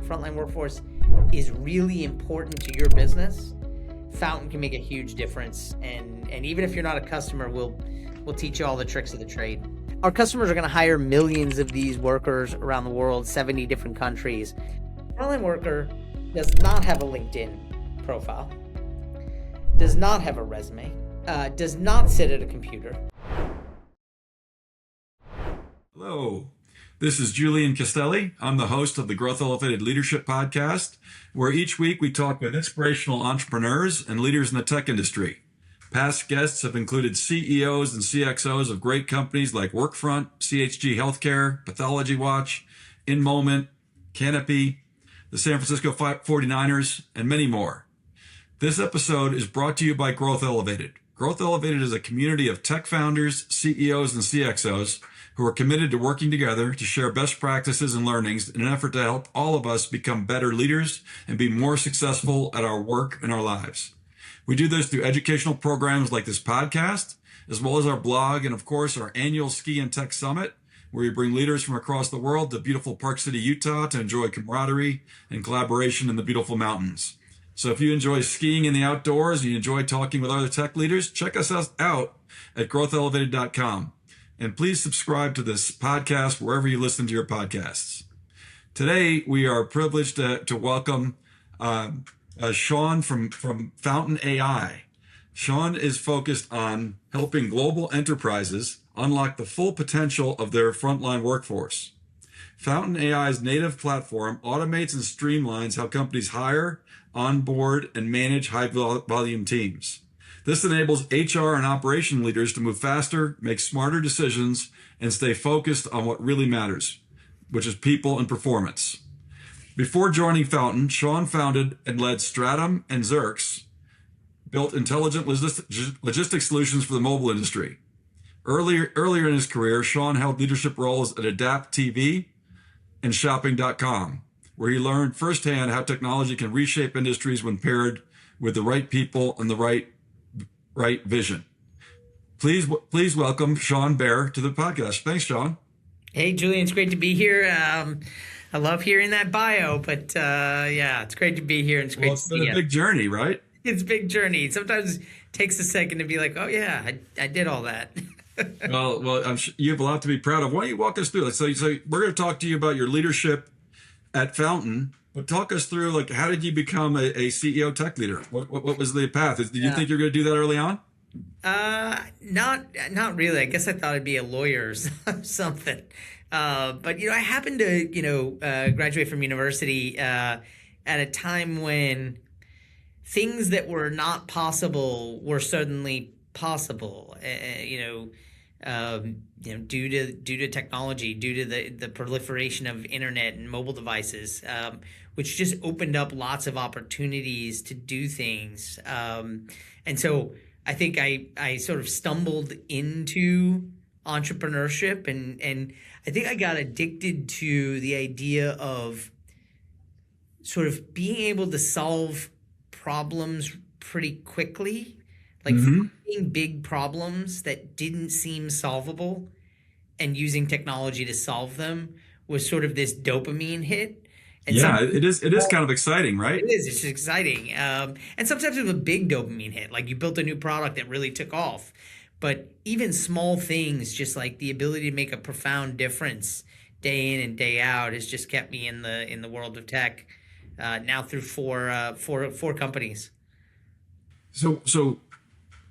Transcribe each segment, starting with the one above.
frontline workforce is really important to your business, Fountain can make a huge difference. And even if you're not a customer, we'll teach you all the tricks of the trade. Our customers are going to hire millions of these workers around the world, 70 different countries. Frontline worker does not have a LinkedIn profile, does not have a resume, does not sit at a computer. Hello, this is Julian Castelli. I'm the host of the Growth Elevated Leadership Podcast, where each week we talk with inspirational entrepreneurs and leaders in the tech industry. Past guests have included CEOs and CXOs of great companies like Workfront, CHG Healthcare, Pathology Watch, InMoment, Canopy, the San Francisco 49ers, and many more. This episode is brought to you by Growth Elevated. Growth Elevated is a community of tech founders, CEOs, and CXOs who are committed to working together to share best practices and learnings in an effort to help all of us become better leaders and be more successful at our work and our lives. We do this through educational programs like this podcast, as well as our blog and, of course, our annual Ski and Tech Summit, where we bring leaders from across the world to beautiful Park City, Utah to enjoy camaraderie and collaboration in the beautiful mountains. So if you enjoy skiing in the outdoors and you enjoy talking with other tech leaders, check us out at growthelevated.com. And please subscribe to this podcast wherever you listen to your podcasts. Today, we are privileged to welcome Sean from Fountain AI. Sean is focused on helping global enterprises unlock the full potential of their frontline workforce. Fountain AI's native platform automates and streamlines how companies hire, onboard, and manage high-volume teams. This enables HR and operation leaders to move faster, make smarter decisions, and stay focused on what really matters, which is people and performance. Before joining Fountain, Sean founded and led Stratum and Xerx, built intelligent logistics solutions for the mobile industry. Earlier in his career, Sean held leadership roles at Adapt TV and Shopping.com, where he learned firsthand how technology can reshape industries when paired with the right people and the right vision. Please welcome Sean Bear to the podcast. Thanks, Sean. Hey, Julian, it's great to be here. I love hearing that bio, but yeah, it's great to be here. And it's great to see you. It's been a big journey, right? It's a big journey. Sometimes it takes a second to be like, oh yeah, I did all that. well, I'm sure you have a lot to be proud of. Why don't you walk us through it? So we're going to talk to you about your leadership at Fountain, but talk us through, like, how did you become a CEO tech leader? What was the path? Did you think you were going to do that early on? Not really. I guess I thought I'd be a lawyer or something. But, I happened to, graduate from university at a time when things that were not possible were suddenly possible, due to technology, due to the proliferation of internet and mobile devices, which just opened up lots of opportunities to do things. And so I think I sort of stumbled into entrepreneurship, and I think I got addicted to the idea of sort of being able to solve problems pretty quickly, like finding big problems that didn't seem solvable and using technology to solve them was sort of this dopamine hit. And yeah, it is kind of exciting, right? It is. It's exciting. And sometimes it was a big dopamine hit, like you built a new product that really took off. But even small things, just like the ability to make a profound difference day in and day out, has just kept me in the world of tech now through four companies. So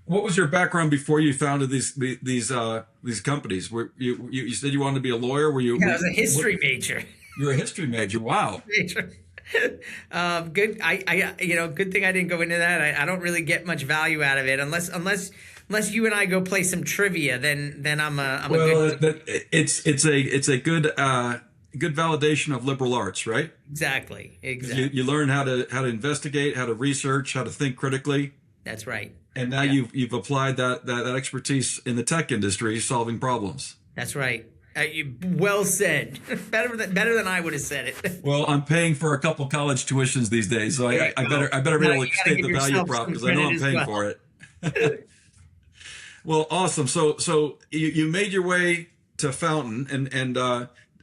what was your background before you founded these companies? Were you said you wanted to be a lawyer? I was a history major. You're a history major. Wow. Good. Good thing I didn't go into that. I don't really get much value out of it unless you and I go play some trivia. Then I'm a good. It's a good validation of liberal arts, right? Exactly. You learn how to investigate, how to research, how to think critically. That's right. And now you've applied that expertise in the tech industry, solving problems. That's right. Well said. better than I would have said it. Well, I'm paying for a couple college tuitions these days, so I better be able to state the value prop because I know I'm paying for it. Well, awesome. So you made your way to Fountain, and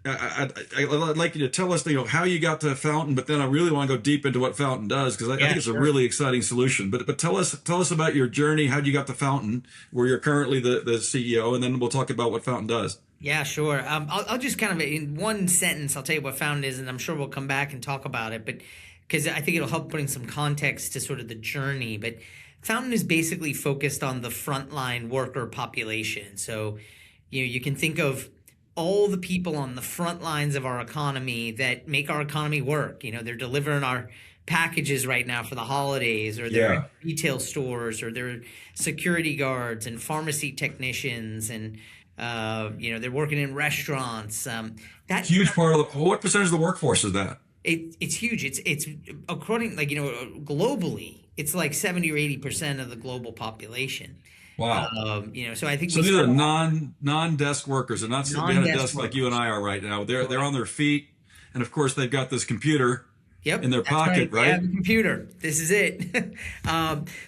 I'd like you to tell us, how you got to Fountain, but then I really want to go deep into what Fountain does because I think it's a really exciting solution. But tell us about your journey, how you got to Fountain, where you're currently the CEO, and then we'll talk about what Fountain does. Yeah, sure. I'll just kind of in one sentence, I'll tell you what Fountain is, and I'm sure we'll come back and talk about it. But because I think it'll help putting some context to sort of the journey. But Fountain is basically focused on the frontline worker population. So, you can think of all the people on the front lines of our economy that make our economy work. They're delivering our packages right now for the holidays, or they're in retail stores, or they're security guards and pharmacy technicians, and they're working in restaurants. That's huge part of what percentage of the workforce is that? It's huge. It's according, globally, it's like 70 or 80% of the global population. Wow. So I think so. These are non-desk workers. They're not sitting behind a desk like you and I are right now. They're on their feet, and of course they've got this computer. Yep, in their pocket, right? Yeah, the computer. This is it.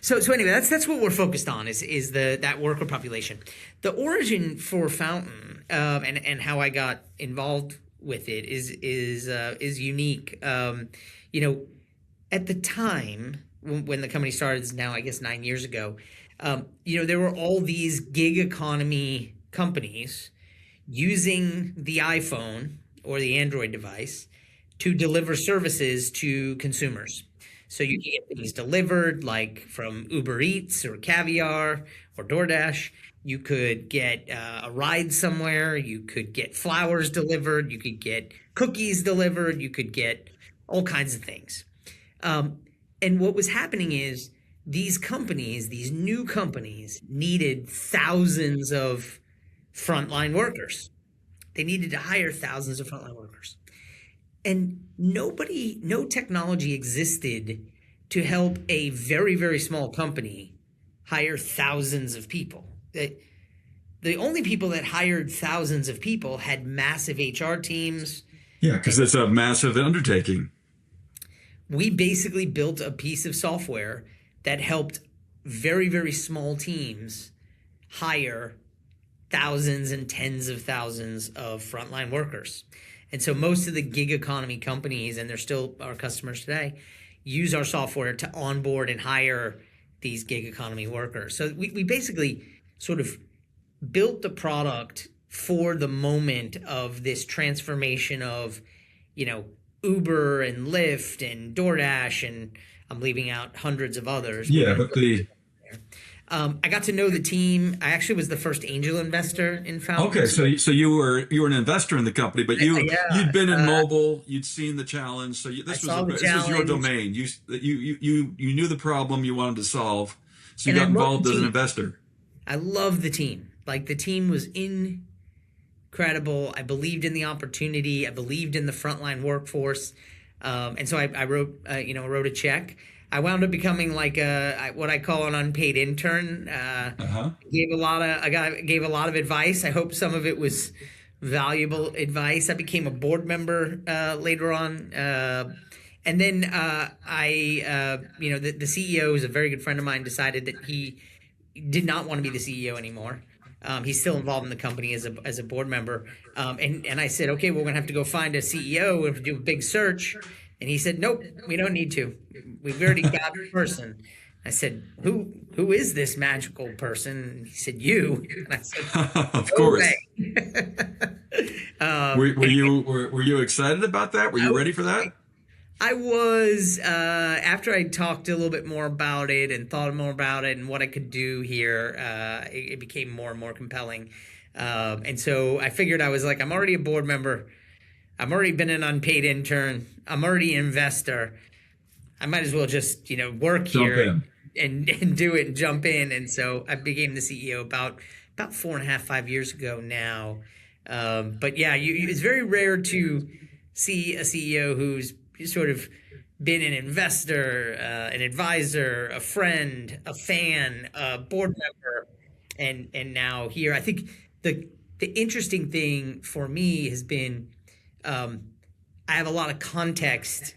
So anyway, that's what we're focused on is that worker population. The origin for Fountain and how I got involved with it is unique. At the time when the company started, now I guess 9 years ago, there were all these gig economy companies using the iPhone or the Android device to deliver services to consumers. So you can get things delivered like from Uber Eats or Caviar or DoorDash. You could get a ride somewhere. You could get flowers delivered. You could get cookies delivered. You could get all kinds of things. And what was happening is these companies, these new companies, needed thousands of frontline workers. They needed to hire thousands of frontline workers. And no technology existed to help a very, very small company hire thousands of people. The only people that hired thousands of people had massive HR teams. Yeah, because it's a massive undertaking. We basically built a piece of software that helped very, very small teams hire thousands and tens of thousands of frontline workers. And so most of the gig economy companies, and they're still our customers today, use our software to onboard and hire these gig economy workers. So we basically sort of built the product for the moment of this transformation of, Uber and Lyft and DoorDash, and I'm leaving out hundreds of others. Yeah, but I got to know the team. I actually was the first angel investor in Fountain. Okay, so you were an investor in the company, but you'd been in mobile, you'd seen the challenge. So this was your domain. You knew the problem you wanted to solve, so you got involved as an investor. I love the team. The team was incredible. I believed in the opportunity. I believed in the frontline workforce, and so I wrote a check. I wound up becoming what I call an unpaid intern. Gave a lot of advice. I hope some of it was valuable advice. I became a board member later on, and then the CEO is a very good friend of mine. Decided that he did not want to be the CEO anymore. He's still involved in the company as a board member, and I said, okay, we're gonna have to go find a CEO. We have to do a big search. And he said, nope, we don't need to. We've already got a person. I said, who is this magical person? And he said, you. And I said, of course. Were you excited about that? Were you ready for that? I was, after I talked a little bit more about it and thought more about it and what I could do here, it became more and more compelling. And so I figured I'm already a board member. I've already been an unpaid intern. I'm already an investor. I might as well just, work here and do it and jump in. And so I became the CEO about 4.5, 5 years ago now. But yeah, it's very rare to see a CEO who's sort of been an investor, an advisor, a friend, a fan, a board member, and now here. I think the interesting thing for me has been I have a lot of context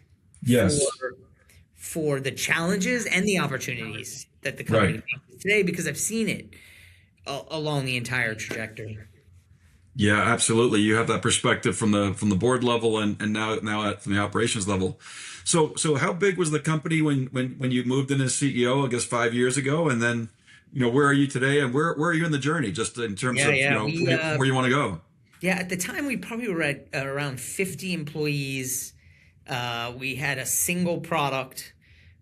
for the challenges and the opportunities that the company faces today because I've seen it along the entire trajectory. Yeah, absolutely. You have that perspective from the board level and from the operations level. So how big was the company when you moved in as CEO, I guess 5 years ago, and then where are you today, and where are you in the journey, just in terms Yeah, of yeah. We where you want to go? Yeah, at the time we probably were at around 50 employees. We had a single product,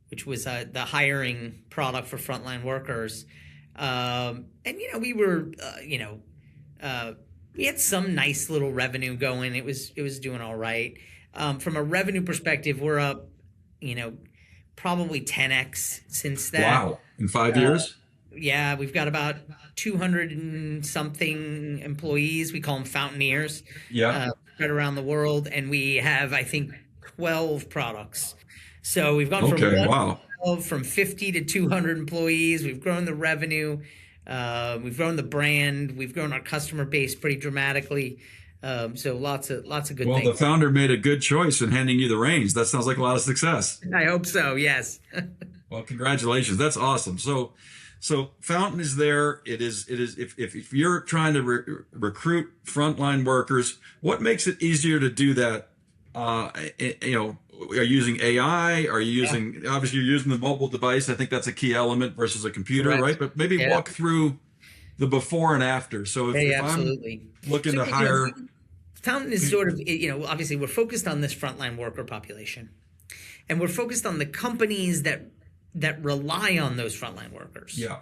which was the hiring product for frontline workers. And we were we had some nice little revenue going. It was doing all right. From a revenue perspective, we're up, you know, probably 10x since that. Wow, in 5 years? Yeah, we've got about 200 and something employees. We call them Fountaineers, Yeah. uh, spread around the world, and we have, I think, 12 products. So we've gone from Okay. Wow. 12 from 50 to 200 employees. We've grown the revenue. We've grown the brand. We've grown our customer base pretty dramatically. So lots of good Well, the things. founder made a good choice in handing you the reins. That sounds like a lot of success. I hope so. Yes. Well, congratulations. That's awesome. So Fountain is there. It is. If you're trying to recruit frontline workers, what makes it easier to do that? Are you using AI? Are you Yeah. using, obviously you're using the mobile device. I think that's a key element versus a computer, Correct. right? But maybe Yeah. walk through the before and after. So if, Yeah, yeah, if I'm absolutely. looking So, to hire, Fountain is sort of, obviously we're focused on this frontline worker population, and we're focused on the companies that rely on those frontline workers. yeah,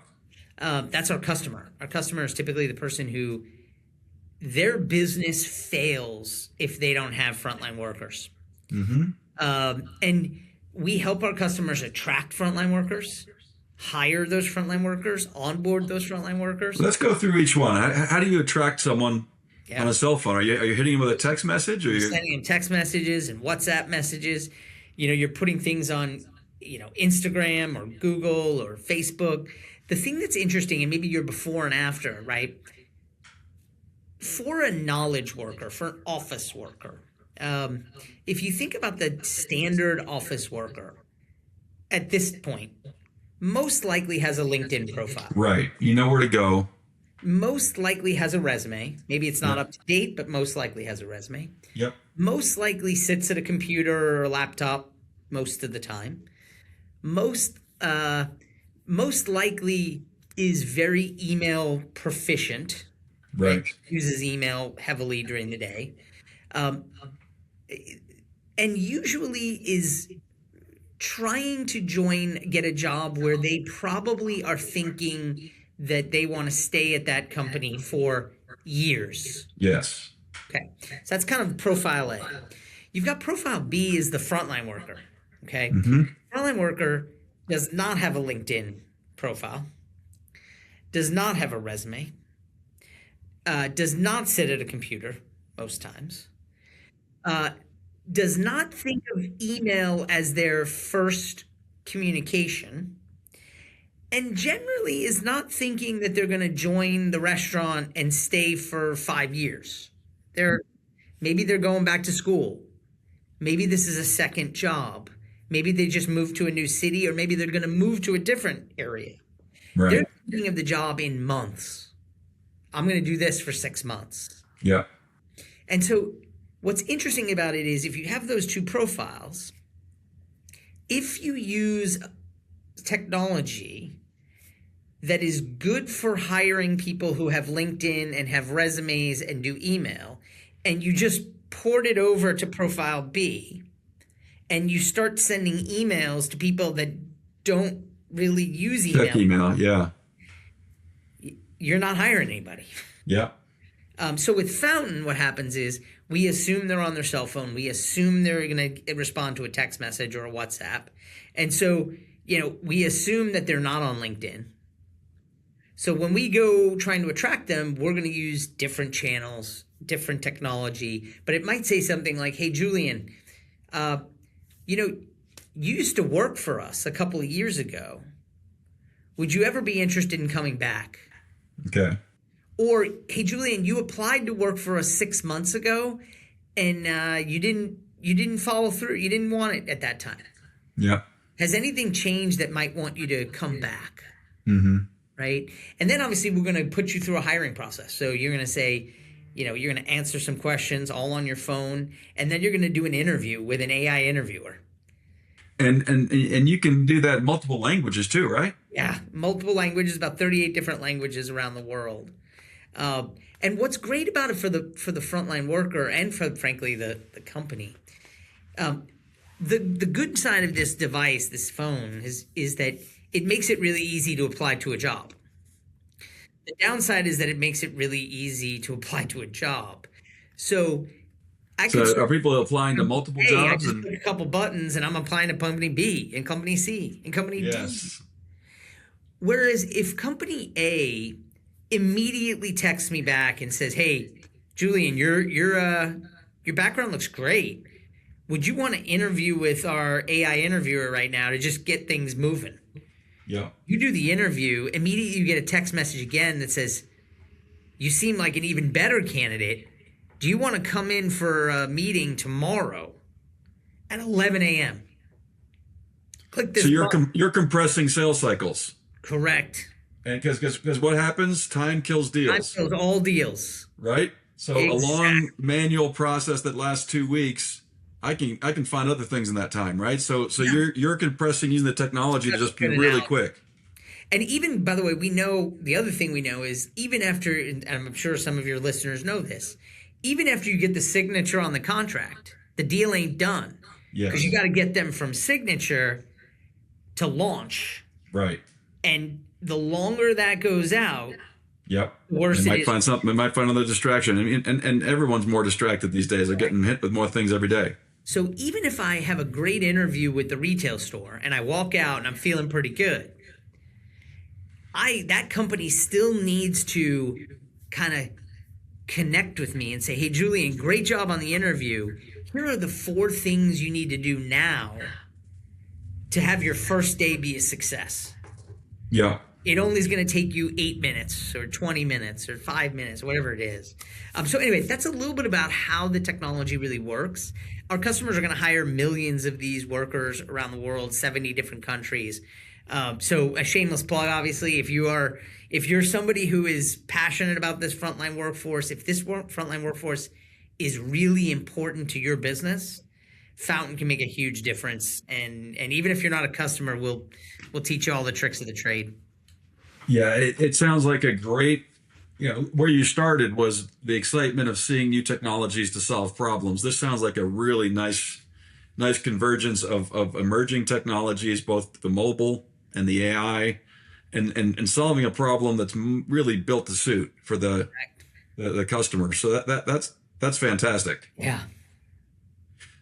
That's our customer. Our customer is typically the person who their business fails if they don't have frontline workers. mm-hmm. And we help our customers attract frontline workers, hire those frontline workers, onboard those frontline workers. Let's go through each one. How do you attract someone Yeah. on a cell phone? Are you hitting them with a text message, or You're you? sending them text messages and WhatsApp messages. You're putting things on, Instagram or Google or Facebook. The thing that's interesting, and maybe your before and after, right? For a knowledge worker, for an office worker, if you think about the standard office worker at this point, most likely has a LinkedIn profile, Right. You know where to go. most likely has a resume. Maybe it's not Yeah. up to date, but most likely has a resume. Yep. Most likely sits at a computer or a laptop most of the time. Most most likely is very email proficient, right? Right. Uses email heavily during the day. Um, and usually is trying to get a job where they probably are thinking that they want to stay at that company for years. Yes. Okay. So that's kind of profile A. You've got profile B is the frontline worker. Okay. Mm-hmm. Frontline worker does not have a LinkedIn profile, does not have a resume, does not sit at a computer most times, does not think of email as their first communication, and generally is not thinking that they're going to join the restaurant and stay for 5 years. Maybe they're going back to school. Maybe this is a second job. Maybe they just moved to a new city, or maybe they're going to move to a different area. Right. They're thinking of the job in months. I'm going to do this for 6 months. Yeah. And so what's interesting about it is if you have those two profiles, if you use technology that is good for hiring people who have LinkedIn and have resumes and do email, and you just port it over to profile B, and you start sending emails to people that don't really use Check email. Yeah. you're not hiring anybody. Yeah. So with Fountain, what happens is we assume they're on their cell phone. We assume they're going to respond to a text message or a WhatsApp. And so, we assume that they're not on LinkedIn. So when we go trying to attract them, we're going to use different channels, different technology. But it might say something like, hey, Julian, you used to work for us a couple of years ago. Would you ever be interested in coming back? Okay. Or, hey, Julian, you applied to work for us 6 months ago, and you didn't follow through. You didn't want it at that time. Yeah. Has anything changed that might want you to come back? Mm-hmm. Right? And then obviously we're going to put you through a hiring process. So you're going to say, You're going to answer some questions all on your phone, and then you're going to do an interview with an AI interviewer. And you can do that in multiple languages too, right? Yeah, multiple languages, about 38 different languages around the world. And what's great about it for the frontline worker and for frankly the company, the good side of this device, this phone, is that it makes it really easy to apply to a job. The downside is that it makes it really easy to apply to a job. So I could So are start, people applying to multiple hey, I jobs? just And click a couple buttons and I'm applying to company B and company C and company D. yes, Whereas if company A immediately texts me back and says, "Hey, Julian, your background looks great. Would you want to interview with our AI interviewer right now to just get things moving?" yeah. You do the interview, immediately you get a text message again that says, "You seem like an even better candidate. Do you want to come in for a meeting tomorrow at 11 a.m.?" Click this So button. you're compressing sales cycles, Correct. and because what happens? Time kills Time deals, kills all deals. right? So a long Exactly. manual process that lasts 2 weeks, I can find other things in that time, right? So Yeah. you're compressing using the technology to That's just a be good really analogy. quick. And even, by the way, we know the other thing we know is even after, and I'm sure some of your listeners know this, even after you get the signature on the contract, the deal ain't done because you Yes, got to get them from signature to launch. right. And the longer that goes out, Yep. the They worse it might is. find something. They might find another distraction. And everyone's more distracted these days. They're getting hit with more things every day. So even if I have a great interview with the retail store and I walk out and I'm feeling pretty good, that company still needs to kind of connect with me and say, "Hey, Julian, great job on the interview. Here are the 4 things you need to do now to have your first day be a success. Yeah. It only is going to take you 8 minutes or 20 minutes or 5 minutes, whatever it is." So anyway, that's a little bit about how the technology really works. Our customers are going to hire millions of these workers around the world, 70 different countries. So a shameless plug, obviously, if you're somebody who is passionate about this frontline workforce, if this frontline workforce is really important to your business, Fountain can make a huge difference. And even if you're not a customer, we'll teach you all the tricks of the trade. Yeah. It sounds like a great, where you started was the excitement of seeing new technologies to solve problems. This sounds like a really nice convergence of emerging technologies, both the mobile and the AI, and solving a problem that's really built to suit for the customer. So that's fantastic. Yeah.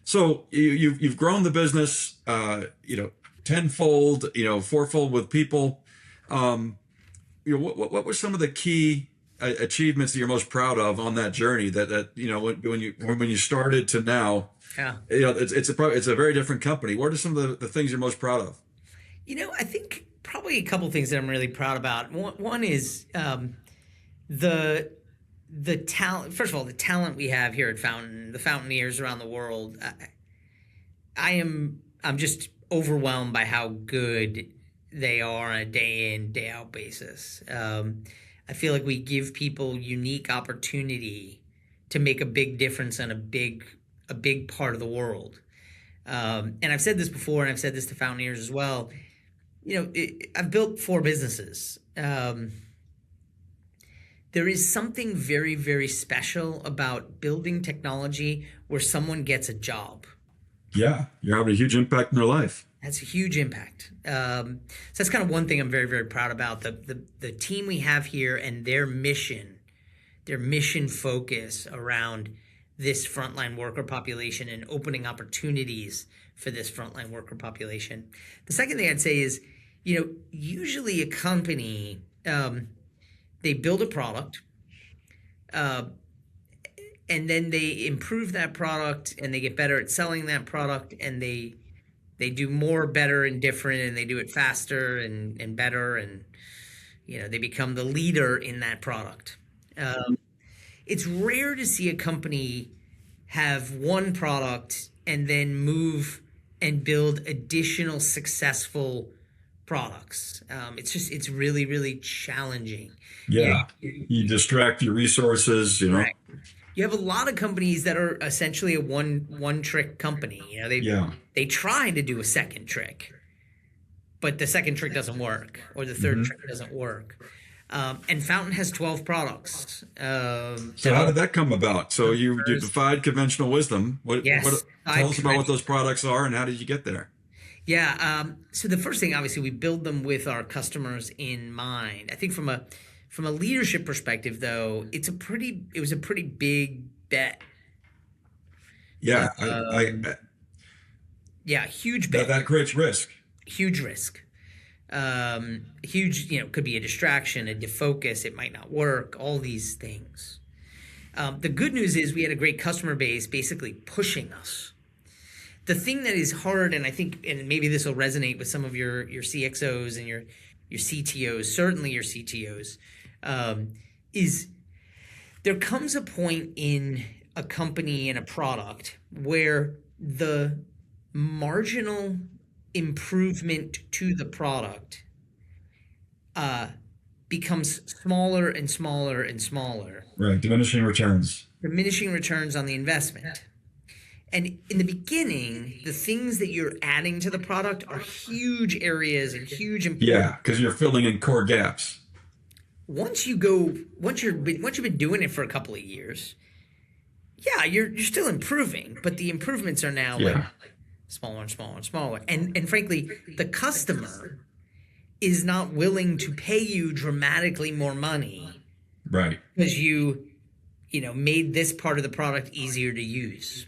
So you've grown the business, tenfold, fourfold with people. Um, what were some of the key achievements that you're most proud of on that journey? When you started to now, Yeah. it's a very different company. What are some of the things you're most proud of? I think probably a couple things that I'm really proud about. One is the talent. First of all, the talent we have here at Fountain, the Fountainers around the world. I'm just overwhelmed by how good they are on a day in, day out basis. I feel like we give people unique opportunity to make a big difference on a big part of the world. And I've said this before, and I've said this to Fountainers as well. I've built 4 businesses. There is something very, very special about building technology where someone gets a job. Yeah, you're having a huge impact in their life. That's a huge impact. So that's kind of one thing I'm very, very proud about. The team we have here and their mission focus around this frontline worker population and opening opportunities for this frontline worker population. The second thing I'd say is, usually a company, they build a product, and then they improve that product and they get better at selling that product, and they do more, better, and different, and they do it faster and better, and they become the leader in that product. It's rare to see a company have one product and then move and build additional successful products. It's really, really challenging. Yeah. You distract your resources, Right. You have a lot of companies that are essentially a one trick company. They try to do a second trick, but the second trick doesn't work, or the third trick doesn't work. And Fountain has 12 products. So how did that come about? So you defied conventional wisdom. Yes, Tell us about what those products are and how did you get there? Yeah. So the first thing, obviously, we build them with our customers in mind. I think from a leadership perspective, though, it was a pretty big bet. Yeah, Yeah, huge bet. that creates risk. Huge risk. Huge, could be a distraction, a defocus. It might not work. All these things. The good news is we had a great customer base basically pushing us. The thing that is hard, and I think, and maybe this will resonate with some of your CXOs and your CTOs, certainly your CTOs, is there comes a point in a company and a product where the marginal improvement to the product becomes smaller and smaller and smaller. Right, diminishing returns. Diminishing returns on the investment. And in the beginning, the things that you're adding to the product are huge areas and huge improvements. Yeah, because you're filling in core gaps. Once you've been doing it for a couple of years, yeah, you're still improving, but the improvements are now like smaller and smaller and smaller. And frankly, the customer is not willing to pay you dramatically more money. Right. Because you made this part of the product easier to use.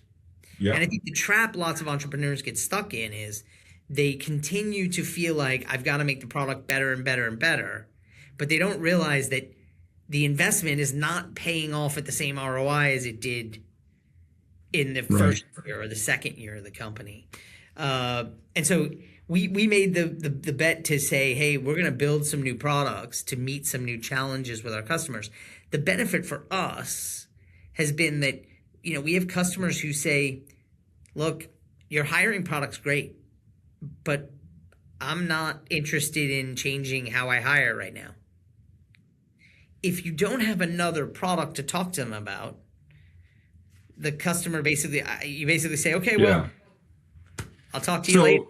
Yeah. And I think the trap lots of entrepreneurs get stuck in is they continue to feel like I've got to make the product better and better and better, but they don't realize that the investment is not paying off at the same ROI as it did in the first year or the second year of the company. And so we made the bet to say, hey, we're going to build some new products to meet some new challenges with our customers. The benefit for us has been that we have customers who say, look, your hiring product's great, but I'm not interested in changing how I hire right now. If you don't have another product to talk to them about, the customer you basically say, okay, well, I'll talk to you later.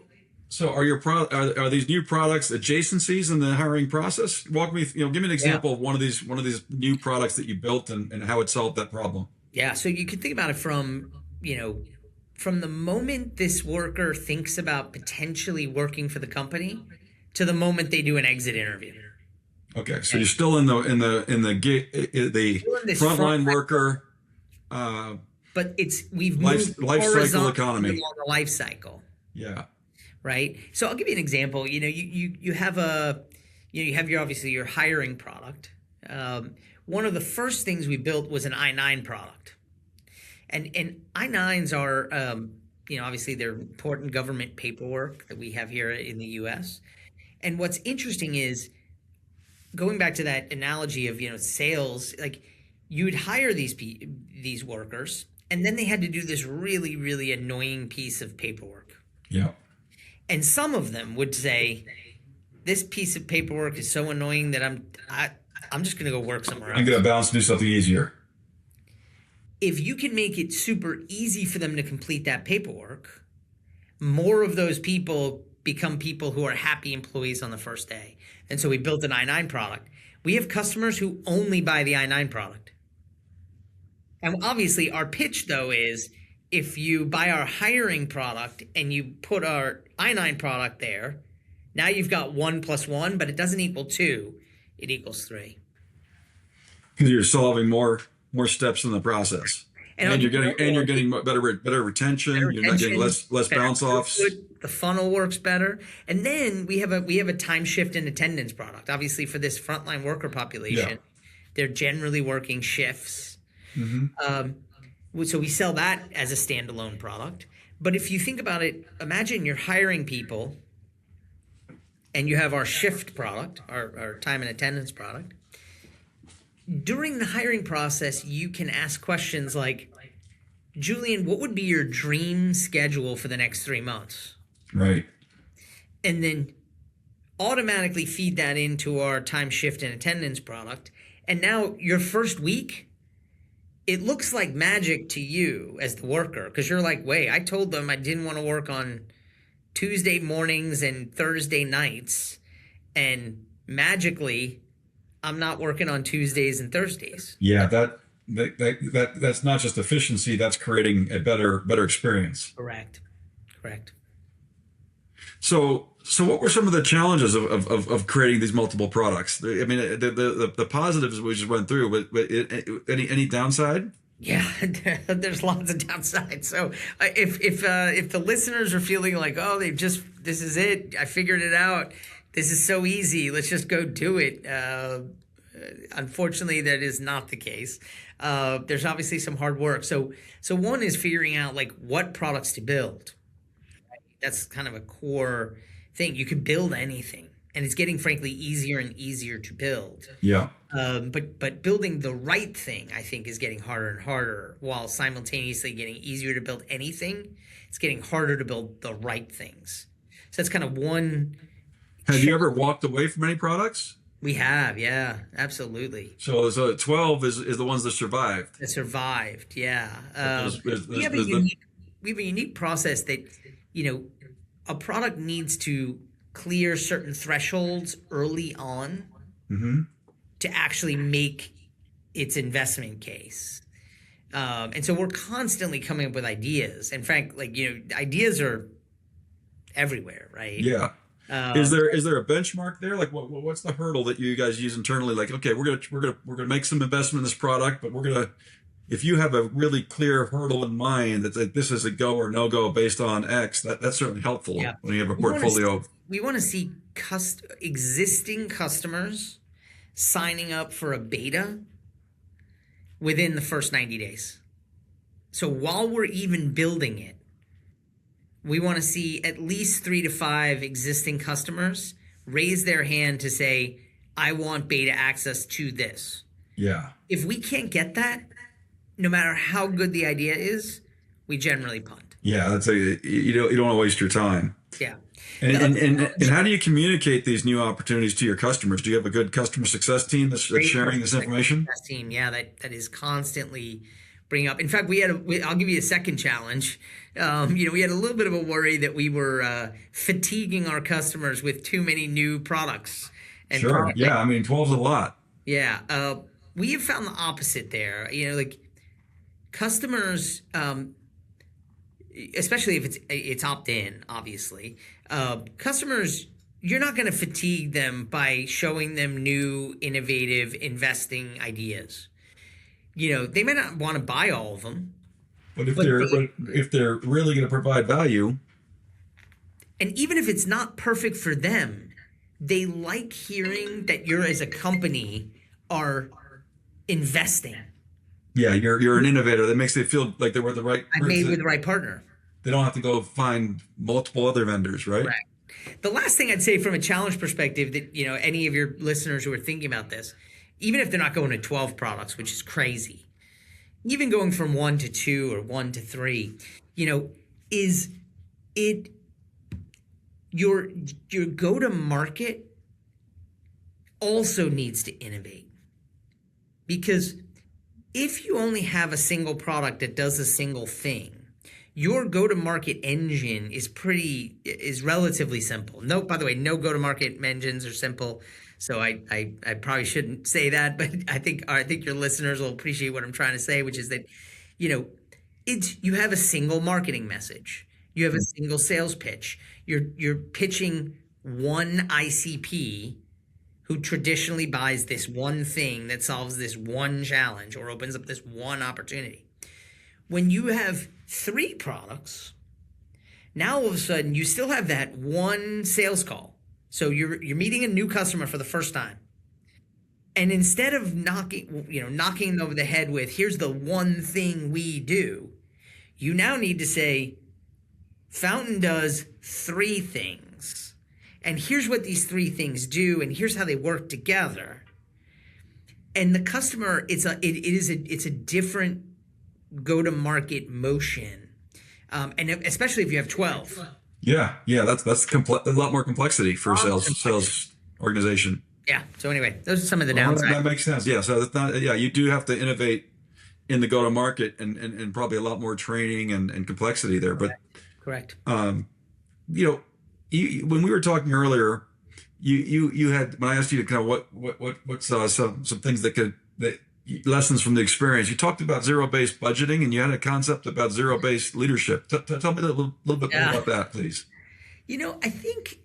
So are these new products adjacencies in the hiring process? Walk me, give me an example of one of these new products that you built and how it solved that problem. Yeah, so you can think about it from the moment this worker thinks about potentially working for the company to the moment they do an exit interview. Okay, so you're still in the frontline worker, but we've moved life cycle economy along the life cycle. Yeah. Right. So I'll give you an example. You have obviously your hiring product. One of the first things we built was an I-9 product. And I-9s are, obviously they're important government paperwork that we have here in the U.S. And what's interesting is, going back to that analogy of, sales, like you would hire these workers, and then they had to do this really, really annoying piece of paperwork. Yeah. And some of them would say, this piece of paperwork is so annoying that I'm just going to go work somewhere else. I'm going to bounce and do something easier. If you can make it super easy for them to complete that paperwork, more of those people become people who are happy employees on the first day. And so we built an I-9 product. We have customers who only buy the I-9 product. And obviously our pitch, though, is if you buy our hiring product and you put our I-9 product there, now you've got 1 + 1, but it doesn't equal 2. It equals 3. Because you're solving more steps in the process, and you're getting better retention. You're not getting less bounce offs. The funnel works better, and then we have a time shift and attendance product. Obviously, for this frontline worker population, they're generally working shifts. Mm-hmm. So we sell that as a standalone product. But if you think about it, imagine you're hiring people, and you have our shift product, our time and attendance product. During the hiring process, you can ask questions like, Julian, what would be your dream schedule for the next 3 months? Right. And then automatically feed that into our time shift and attendance product. And now your first week, it looks like magic to you as the worker because you're like, wait, I told them I didn't want to work on Tuesday mornings and Thursday nights. And magically, I'm not working on Tuesdays and Thursdays. Yeah, that's not just efficiency, that's creating a better experience. Correct. Correct. So what were some of the challenges of creating these multiple products? I mean, the positives we just went through, but any downside? Yeah, there's lots of downsides. So if the listeners are feeling like, oh, this is it, I figured it out, this is so easy, let's just go do it. Unfortunately, that is not the case. There's obviously some hard work. So one is figuring out like what products to build. That's kind of a core thing. You can build anything, and it's getting frankly easier and easier to build. Yeah. But building the right thing, I think, is getting harder and harder, while simultaneously getting easier to build anything. It's getting harder to build the right things. So that's kind of one. Have you ever walked away from any products? We have, yeah, absolutely. So 12 is the ones that survived. That survived, yeah. We have a unique process that, a product needs to clear certain thresholds early on to actually make its investment case. And so we're constantly coming up with ideas. In fact, ideas are everywhere, right? Yeah. Is there a benchmark there? Like what's the hurdle that you guys use internally? Like, okay, we're gonna make some investment in this product, but if you have a really clear hurdle in mind that this is a go or no go based on X, that's certainly helpful when you have a portfolio. We want to see existing customers signing up for a beta within the first 90 days. So while we're even building it, we want to see at least 3 to 5 existing customers raise their hand to say, I want beta access to this. Yeah. If we can't get that, no matter how good the idea is, we generally punt. Yeah, you don't want to waste your time. Yeah. And how do you communicate these new opportunities to your customers? Do you have a good customer success team that's sharing this information? Team, yeah, that is constantly bringing up. In fact, I'll give you a second challenge. We had a little bit of a worry that we were fatiguing our customers with too many new products. And sure. Yeah, I mean, 12's a lot. Yeah. We have found the opposite there. Customers, especially if it's opt-in, obviously, customers, you're not going to fatigue them by showing them new, innovative investing ideas. They may not want to buy all of them, but if they're really going to provide value, and even if it's not perfect for them, they like hearing that you're, as a company, are investing. Yeah, you're an innovator. That makes it feel like they were the right. I made with the right partner. They don't have to go find multiple other vendors, right? Right. The last thing I'd say from a challenge perspective that any of your listeners who are thinking about this, even if they're not going to 12 products, which is crazy, even going from 1 to 2 or 1 to 3, is it your go-to-market also needs to innovate, because if you only have a single product that does a single thing, your go-to-market engine is relatively simple. By the way, no go-to-market engines are simple. So I probably shouldn't say that, but I think your listeners will appreciate what I'm trying to say, which is that, you have a single marketing message. You have a single sales pitch. You're pitching one ICP who traditionally buys this one thing that solves this one challenge or opens up this one opportunity. When you have 3 products, now all of a sudden you still have that one sales call. So you're meeting a new customer for the first time. And instead of knocking them over the head with, here's the one thing we do, you now need to say, Fountain does 3 things. And here's what these 3 things do, and here's how they work together. And the customer, it's a different go-to-market motion, and especially if you have 12. Yeah. That's a lot more complexity for a Lot more complexity. sales organization. Yeah. So anyway, those are some of the Well, downsides. that makes sense. Yeah. So that's not. Yeah, you do have to innovate in the go to market and probably a lot more training and complexity there. But Correct. um, you know, when we were talking earlier, you had when I asked you to kind of what's some things that lessons from the experience. You talked about zero based budgeting, and you had a concept about zero based leadership. Tell me a little bit more Yeah. about that, please. I think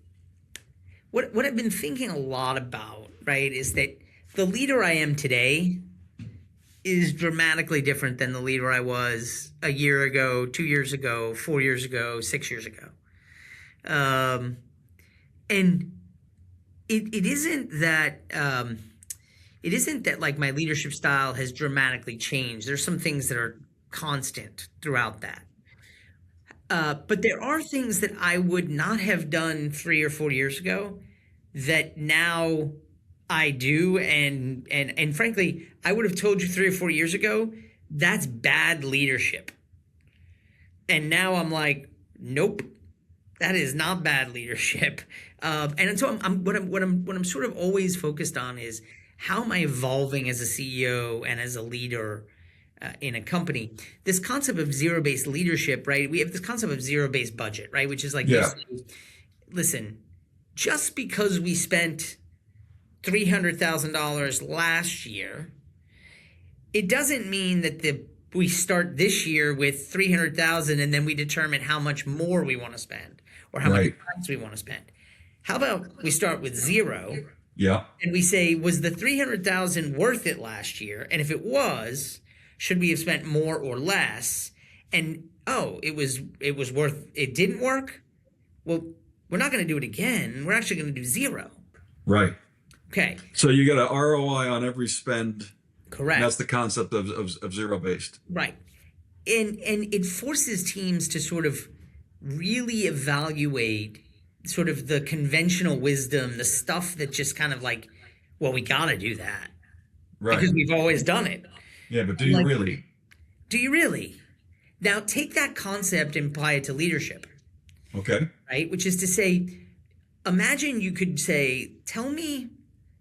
what I've been thinking a lot about, right, is that the leader I am today is dramatically different than the leader I was a year ago, 2 years ago, 4 years ago, 6 years ago. Um, and it isn't that like my leadership style has dramatically changed. There's some things that are constant throughout that. But there are things that I would not have done 3 or 4 years ago that now I do, and frankly, I would have told you 3 or 4 years ago that's bad leadership. And now I'm like, nope, that is not bad leadership. And so what I'm sort of always focused on is how am I evolving as a CEO and as a leader in a company. This concept of zero-based leadership, right? We have this concept of zero-based budget, right? Which is like, you Yeah. say, listen, just because we spent $300,000 last year, it doesn't mean that we start this year with 300,000 and then we determine how much more we want to spend or how much Right. less we want to spend. How about we start with zero Yeah. and we say, was the 300,000 worth it last year? And if it was, should we have spent more or less? And it was worth it didn't work? Well, we're not going to do it again. We're actually going to do zero. Right. Okay. So you got an ROI on every spend. Correct. And that's the concept of zero based. Right. And it forces teams to sort of really evaluate sort of the conventional wisdom, the stuff that just kind of like, well, we got to do that Right. because we've always done it. Yeah, but do you Like, really? do you really? Now take that concept and apply it to leadership, Okay. right? Which is to say, imagine you could say,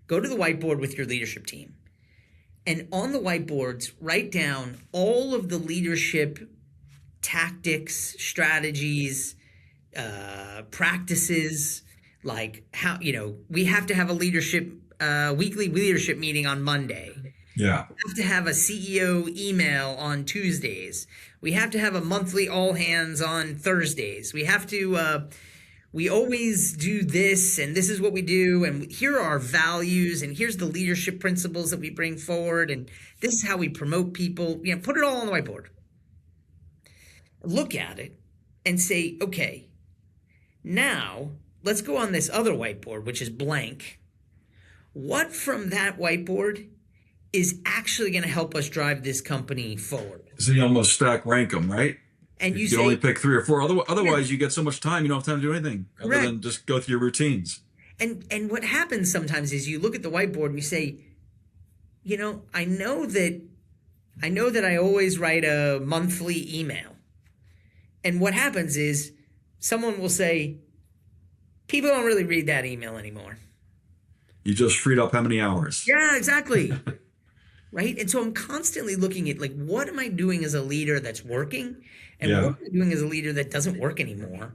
go to the whiteboard with your leadership team. And on the whiteboards, write down all of the leadership tactics, strategies, practices, like how, we have to have a weekly leadership meeting on Monday. Yeah. We have to have a CEO email on Tuesdays. We have to have a monthly all hands on Thursdays. We always do this, and this is what we do, and here are our values, and here's the leadership principles that we bring forward, and this is how we promote people. Put it all on the whiteboard. Look at it and say, okay, now let's go on this other whiteboard, which is blank. What from that whiteboard is actually going to help us drive this company forward? So you almost stack rank them, right? And you You say, only pick 3 or 4. Otherwise, you get so much time, you don't have time to do anything other Correct. than just go through your routines. and what happens sometimes is you look at the whiteboard and you say, I know that I always write a monthly email. And what happens is someone will say, people don't really read that email anymore. You just freed up how many hours? Yeah, exactly. Right? And so I'm constantly looking at, like, what am I doing as a leader that's working? And Yeah. what am I doing as a leader that doesn't work anymore?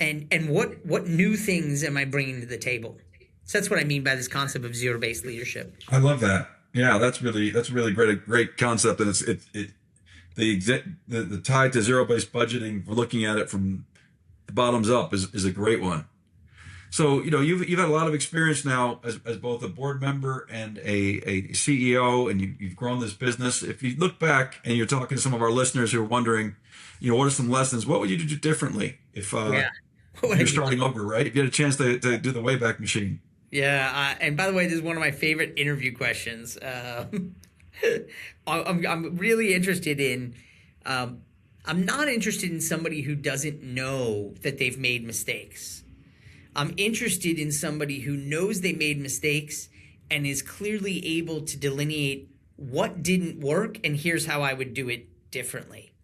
And what new things am I bringing to the table? So that's what I mean by this concept of zero-based leadership. I love that. Yeah, that's really great. A great concept, and the tie to zero based budgeting. For looking at it from the bottoms up is a great one. So you've had a lot of experience now as both a board member and a CEO, and you've grown this business. If you look back and you're talking to some of our listeners who are wondering, what are some lessons? What would you do differently if you're starting over, right? If you had a chance to do the Wayback Machine. Yeah, and by the way, this is one of my favorite interview questions. I'm really interested in. I'm not interested in somebody who doesn't know that they've made mistakes. I'm interested in somebody who knows they made mistakes and is clearly able to delineate what didn't work and here's how I would do it differently.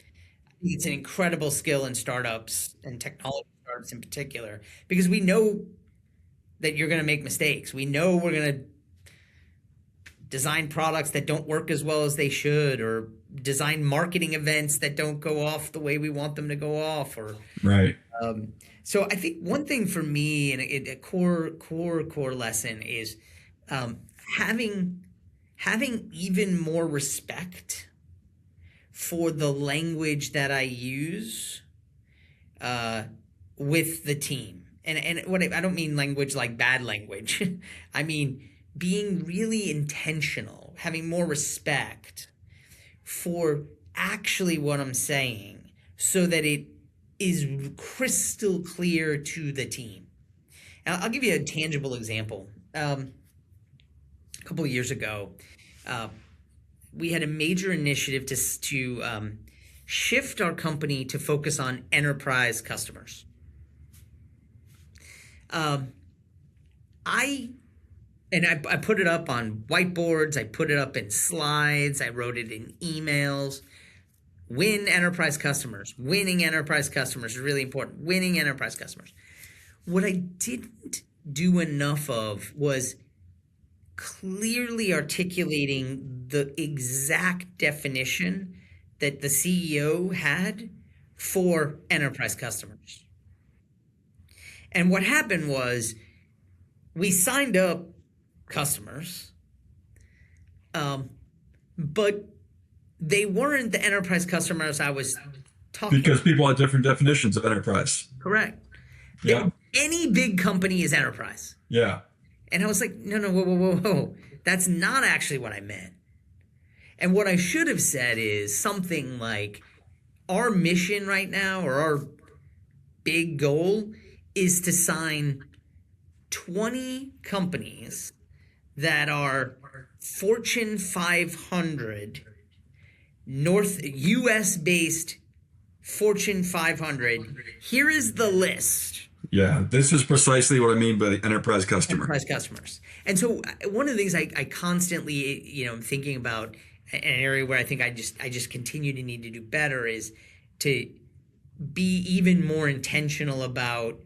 It's an incredible skill in startups and technology startups startups in particular, because we know that you're going to make mistakes. We know we're going to design products that don't work as well as they should, or design marketing events that don't go off the way we want them to go off, or Right. so I think one thing for me, and a core lesson is having even more respect for the language that I use with the team. And what I don't mean language like bad language. I mean being really intentional, having more respect for actually what I'm saying, so that it is crystal clear to the team. And I'll give you a tangible example. A couple of years ago, we had a major initiative to shift our company to focus on enterprise customers. I put it up on whiteboards. I put it up in slides. I wrote it in emails. Win enterprise customers. Winning enterprise customers is really important. Winning enterprise customers. What I didn't do enough of was clearly articulating the exact definition that the CEO had for enterprise customers. And what happened was we signed up customers, but they weren't the enterprise customers I was talking Because about. people have different definitions of enterprise. Correct. Yeah. Any big company is enterprise. Yeah. And I was like, no, whoa. That's not actually what I meant. And what I should have said is something like, our mission right now, or our big goal, is to sign 20 companies that are Fortune 500, US based Fortune 500. Here is the list. Yeah. This is precisely what I mean by enterprise customer. Enterprise customers. And so one of the things I constantly, am thinking about, an area where I think I just continue to need to do better, is to be even more intentional about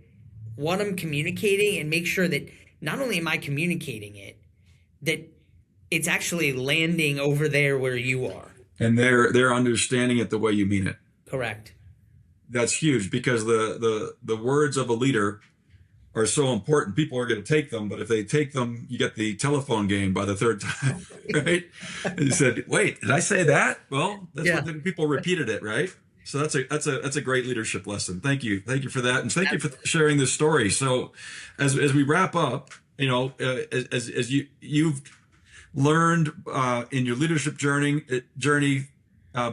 what I'm communicating, and make sure that not only am I communicating it, that it's actually landing over there where you are. And they're understanding it the way you mean it. Correct. That's huge, because the words of a leader are so important. People are going to take them, but if they take them, you get the telephone game by the third time, right? And you said, "Wait, did I say that?" Well, that's Yeah. what then people repeated it, right? So that's a great leadership lesson. Thank you for that, and thank you for sharing this story. So, as we wrap up, as you've learned in your leadership journey,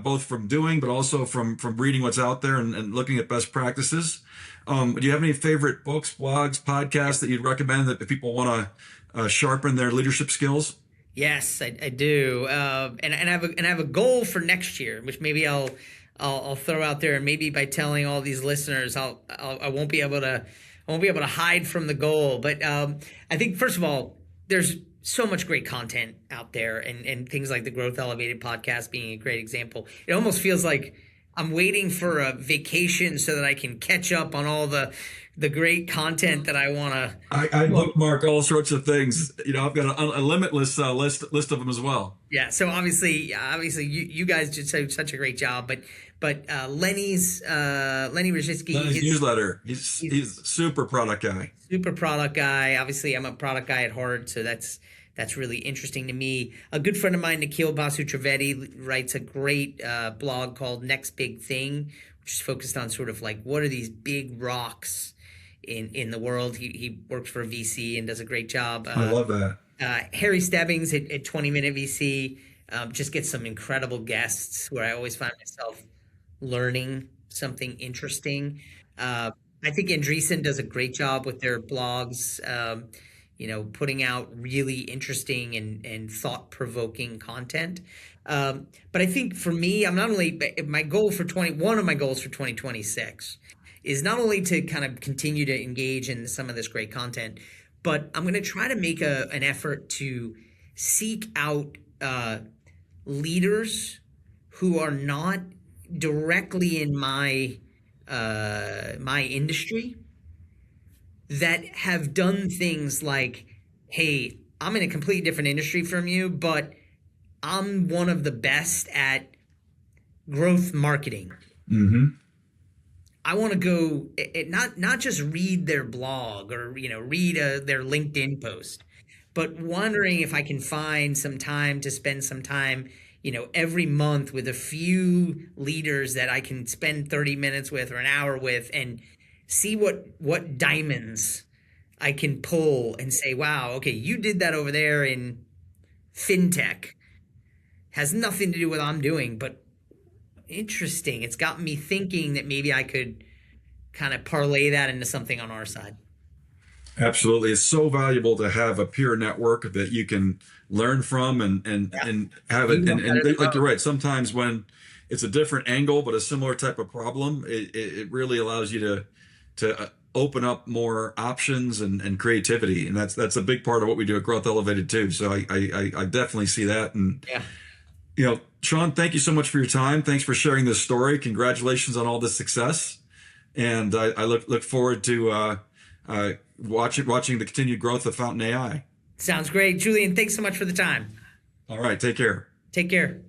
both from doing, but also from reading what's out there and looking at best practices. Do you have any favorite books, blogs, podcasts that you'd recommend that if people want to sharpen their leadership skills? Yes, I do. And I have a goal for next year, which maybe I'll throw out there, and maybe by telling all these listeners, I won't be able to hide from the goal. But I think, first of all, there's so much great content out there, and things like the Growth Elevated podcast being a great example. It almost feels like I'm waiting for a vacation so that I can catch up on all the great content that I want to. I bookmark all sorts of things. I've got a limitless list of them as well. Yeah. So obviously, you guys did such a great job, but Lenny Rajitsky, His newsletter. He's a super product guy. Super product guy. Obviously, I'm a product guy at heart, so that's really interesting to me. A good friend of mine, Nikhil Basu Trivedi, writes a great blog called Next Big Thing, which is focused on sort of like, what are these big rocks in the world. He works for a VC and does a great job. I love that. Harry Stebbings at 20 Minute VC just gets some incredible guests where I always find myself learning something interesting. I think Andreessen does a great job with their blogs, putting out really interesting and thought-provoking content. But I think for me, I'm not only one of my goals for 2026 is not only to kind of continue to engage in some of this great content, but I'm going to try to make an effort to seek out leaders who are not directly in my industry, that have done things like, hey, I'm in a completely different industry from you, but I'm one of the best at growth marketing. Mm-hmm. I want to go not just read their blog or read their LinkedIn post, but wondering if I can find some time to spend some time every month with a few leaders that I can spend 30 minutes with or an hour with and see what diamonds I can pull and say, wow, okay, you did that over there in fintech. Has nothing to do with what I'm doing, but interesting. It's got me thinking that maybe I could kind of parlay that into something on our side. Absolutely. It's so valuable to have a peer network that you can learn from Yeah. and have You it. know better than Like you're most. right, sometimes when it's a different angle, but a similar type of problem, it really allows you to open up more options and creativity. And that's a big part of what we do at Growth Elevated too. So I definitely see that. And, Yeah. Sean, thank you so much for your time. Thanks for sharing this story. Congratulations on all this success. And I look forward to watching the continued growth of Fountain AI. Sounds great. Julian, thanks so much for the time. All right, take care. Take care.